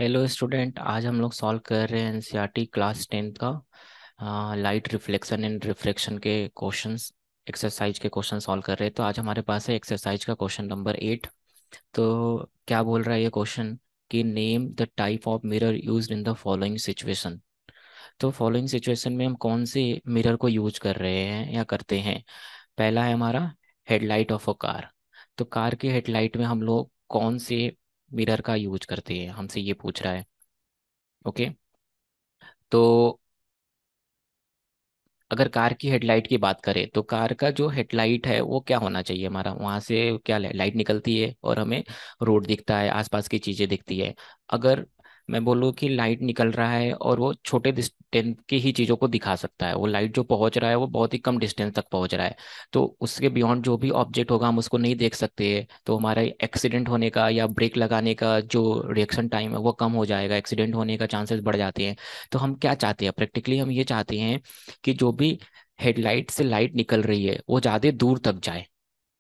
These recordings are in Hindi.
हेलो स्टूडेंट, आज हम लोग सॉल्व कर रहे हैं एनसीईआरटी क्लास 10th का लाइट रिफ्लेक्शन एंड रिफ्रैक्शन के क्वेश्चंस एक्सरसाइज के क्वेश्चन सॉल्व कर रहे हैं। तो आज हमारे पास है एक्सरसाइज का क्वेश्चन नंबर 8। तो क्या बोल रहा है ये क्वेश्चन कि name the type of mirror used in the following situation. तो फॉलोइंग सिचुएशन में हम कौन से मिरर को यूज कर रहे हैं या करते हैं। पहला है हमारा हेडलाइट ऑफ अ कार। तो कार के हेडलाइट में हम लोग कौन से मिरर का यूज करते हैं, हमसे ये पूछ रहा है। ओके। तो अगर कार की हेडलाइट की बात करें तो कार का जो हेडलाइट है वो क्या होना चाहिए हमारा, वहां से क्या लाइट निकलती है और हमें रोड दिखता है, आसपास की चीजें दिखती है। अगर मैं बोलूँ कि लाइट निकल रहा है और वो छोटे डिस्टेंस की ही चीज़ों को दिखा सकता है, वो लाइट जो पहुंच रहा है वो बहुत ही कम डिस्टेंस तक पहुंच रहा है, तो उसके बियॉन्ड जो भी ऑब्जेक्ट होगा हम उसको नहीं देख सकते हैं। तो हमारा एक्सीडेंट होने का या ब्रेक लगाने का जो रिएक्शन टाइम है वो कम हो जाएगा, एक्सीडेंट होने का चांसेस बढ़ जाते हैं। तो हम क्या चाहते हैं, प्रैक्टिकली हम ये चाहते हैं कि जो भी हेडलाइट से लाइट निकल रही है वो ज़्यादा दूर तक जाए,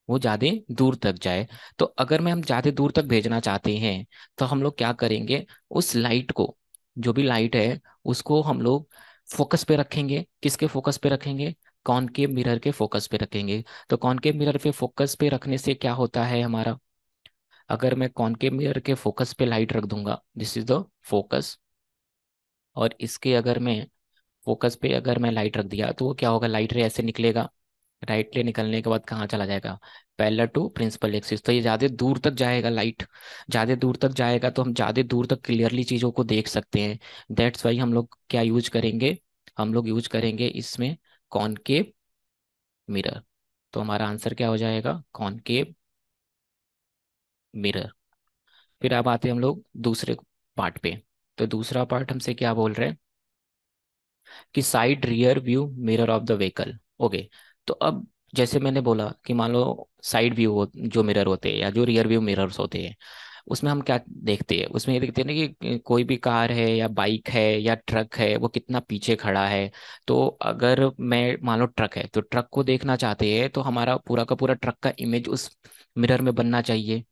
वो ज़्यादा दूर तक जाए। तो अगर मैं हम ज़्यादा दूर तक भेजना चाहते हैं तो हम लोग क्या करेंगे, उस लाइट को, जो भी लाइट है उसको हम लोग फोकस पे रखेंगे। किसके फोकस पे रखेंगे? कॉनकेव मिरर के फोकस पे रखेंगे। तो कॉनकेव मिरर पे फोकस पे रखने से क्या होता है हमारा, अगर मैं कॉनकेव मिरर के फोकस पे लाइट रख दूंगा, दिस इज द फोकस, और इसके अगर मैं फोकस पे अगर मैं लाइट रख दिया तो वो क्या होगा, लाइट रे ऐसे निकलेगा। राइट रे निकलने के बाद कहाँ चला जाएगा, पैरेलल टू प्रिंसिपल एक्सिस। तो ये ज़्यादा दूर तक जाएगा, लाइट ज़्यादा दूर तक जाएगा तो हम ज़्यादा दूर तक क्लियरली चीज़ों को देख सकते हैं। दैट्स वाई हम लोग क्या यूज करेंगे, हम लोग यूज करेंगे इसमें कॉनकेव मिरर। तो हमारा आंसर क्या हो जाएगा, कॉनकेव मिरर। फिर अब आते हैं हम लोग दूसरे पार्ट पे। तो दूसरा पार्ट हमसे क्या बोल रहे हैं कि side rear view mirror of the vehicle. Okay. तो अब जैसे मैंने बोला कि मान लो साइड व्यू हो, जो मिरर होते हैं या जो रियर व्यू मिरर्स होते हैं, उसमें हम क्या देखते हैं, उसमें ये देखते हैं ना कि कोई भी कार है या बाइक है या ट्रक है वो कितना पीछे खड़ा है। तो अगर मैं मान लो ट्रक है तो ट्रक को देखना चाहते हैं तो हमारा पूरा का पूरा ट्रक का इमेज उस मिरर में बनना चाहिए।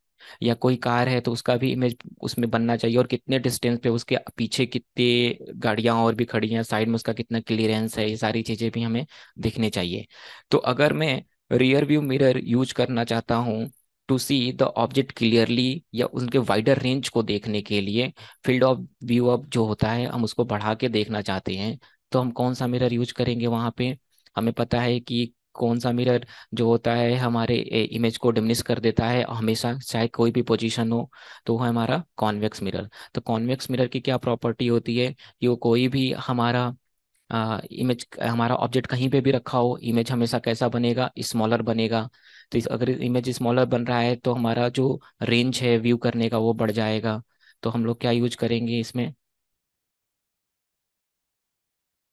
या कोई कार है तो उसका भी इमेज उसमें बनना चाहिए, और कितने डिस्टेंस पे उसके पीछे कितने गाड़ियां और भी खड़ी हैं, साइड में उसका कितना क्लियरेंस है, ये सारी चीजें भी हमें दिखनी चाहिए। तो अगर मैं रियर व्यू मिरर यूज करना चाहता हूँ to see the object clearly या उनके वाइडर रेंज को देखने के लिए, फील्ड ऑफ व्यू अब जो होता है हम उसको बढ़ा के देखना चाहते हैं, तो हम कौन सा मिरर यूज करेंगे वहां पे। हमें पता है कि कौन सा मिरर जो होता है हमारे इमेज को डिमिनिश कर देता है हमेशा, चाहे कोई भी पोजीशन हो। तो वो है हमारा कॉन्वेक्स मिरर। तो कॉन्वेक्स मिरर की क्या प्रॉपर्टी होती है कि वो कोई भी हमारा इमेज, हमारा ऑब्जेक्ट कहीं पे भी रखा हो, इमेज हमेशा कैसा बनेगा, स्मॉलर बनेगा। तो अगर इमेज स्मॉलर बन रहा है तो हमारा जो रेंज है व्यू करने का वो बढ़ जाएगा। तो हम लोग क्या यूज करेंगे इसमें,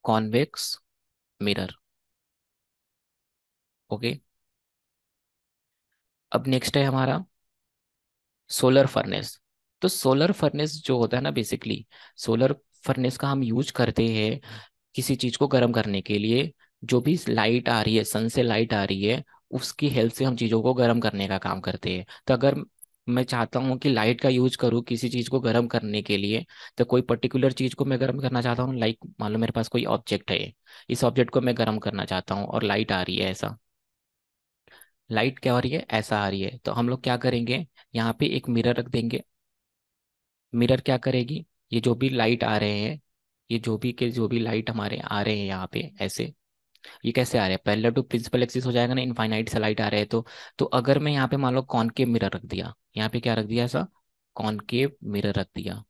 कॉन्वेक्स मिरर। ओके। अब नेक्स्ट है हमारा सोलर फर्नेस। तो सोलर फर्नेस जो होता है ना, बेसिकली सोलर फर्नेस का हम यूज करते हैं किसी चीज को गर्म करने के लिए। जो भी लाइट आ रही है, सन से लाइट आ रही है, उसकी हेल्प से हम चीजों को गर्म करने का काम करते हैं। तो अगर मैं चाहता हूँ कि लाइट का यूज करूँ किसी चीज को गर्म करने के लिए, तो कोई पर्टिकुलर चीज को मैं गर्म करना चाहता हूँ, लाइक मान लो मेरे पास कोई ऑब्जेक्ट है, इस ऑब्जेक्ट को मैं गर्म करना चाहता हूँ और लाइट आ रही है ऐसा, लाइट क्या हो रही है, ऐसा आ रही है, तो हम लोग क्या करेंगे, यहाँ पे एक मिरर रख देंगे। मिरर क्या करेगी, ये जो भी लाइट आ रहे हैं, ये जो भी लाइट हमारे आ रहे हैं यहाँ पे ऐसे, ये कैसे आ रहे हैं, पैरेलल टू प्रिंसिपल एक्सिस हो जाएगा ना, इनफाइनाइट से लाइट आ रहे हैं। तो अगर मैं यहाँ पे मान लो कॉनकेव मिरर रख दिया, यहाँ पे क्या रख दिया ऐसा, कॉनकेव मिरर रख दिया।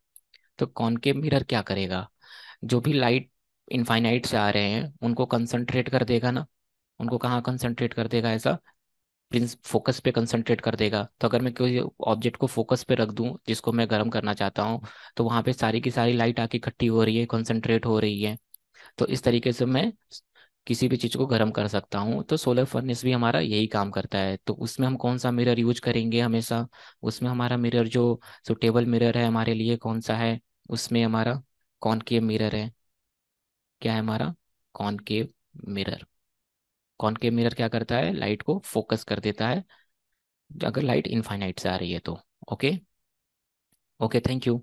तो कॉनकेव मिरर क्या करेगा, जो भी लाइट इनफाइनाइट से आ रहे हैं उनको कंसंट्रेट कर देगा ना, उनको कहाँ कंसंट्रेट कर देगा ऐसा, प्रिंस फोकस पे कंसंट्रेट कर देगा। तो अगर मैं कोई ऑब्जेक्ट को फोकस पे रख दूं जिसको मैं गर्म करना चाहता हूँ, तो वहां पे सारी की सारी लाइट आके इकट्ठी हो रही है, कंसंट्रेट हो रही है। तो इस तरीके से मैं किसी भी चीज को गर्म कर सकता हूँ। तो सोलर फर्नेस भी हमारा यही काम करता है। तो उसमें हम कौन सा मिरर यूज करेंगे हमेशा, उसमें हमारा मिरर जो सुटेबल मिरर है हमारे लिए कौन सा है, उसमें हमारा कॉनकेव मिरर है। क्या है हमारा, कॉनकेव मिरर। कॉनकेव मिरर क्या करता है, लाइट को फोकस कर देता है अगर लाइट इनफाइनाइट से आ रही है तो। ओके। Okay, thank you.